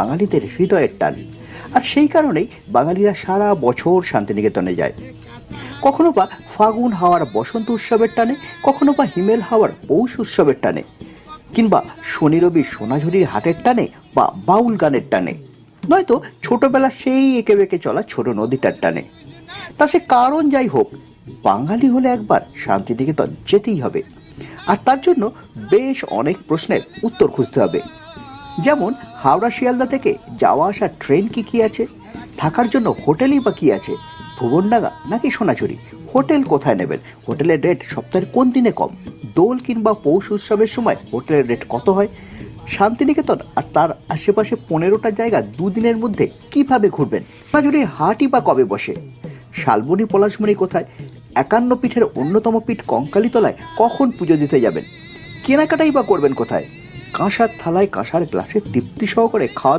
বাঙালিদের হৃদয়ের টান। আর সেই কারণেই বাঙালিরা সারা বছর শান্তিনিকেতনে যায়। কখনো বা ফাগুন হাওয়ার বসন্ত উৎসবের টানে, কখনো বা হিমেল হাওয়ার পৌষ উৎসবের টানে, কিংবা শনি রবি সোনাঝুরির হাটের টানে বা বাউল গানের টানে, নয়তো ছোটবেলা সেই এঁকে বেঁকে চলা ছোট নদীটার টানে। তা সে কারণ যাই হোক, বাঙালি হলে একবার শান্তিনিকেতন যেতেই হবে। আর তার জন্য বেশ অনেক প্রশ্নের উত্তর খুঁজতে হবে। যেমন হাওড়া শিয়ালদা থেকে যাওয়া আসা ট্রেন কি কি আছে, থাকার জন্য হোটেলই বা কি আছে, ভুবনডাঙ্গা নাকি সোনাঝুরি, হোটেল কোথায় নেবেন, হোটেলের রেট সপ্তাহের কোন দিনে কম, দোল কিংবা পৌষ উৎসবের সময় হোটেলের রেট কত হয়, শান্তিনিকেতন আর তার আশেপাশে 15টা জায়গা দুদিনের মধ্যে কিভাবে ঘুরবেন, সোনাঝুরির হাটই বা কবে বসে, শালবনী পলাশমণি কোথায়, 51 পীঠের অন্যতম পীঠ কঙ্কালীতলায় কখন পুজো দিতে যাবেন, কেনাকাটাই বা করবেন কোথায়, কাঁসার থালায় কাঁসার গ্লাসে তৃপ্তি সহকারে খাওয়া দাওয়া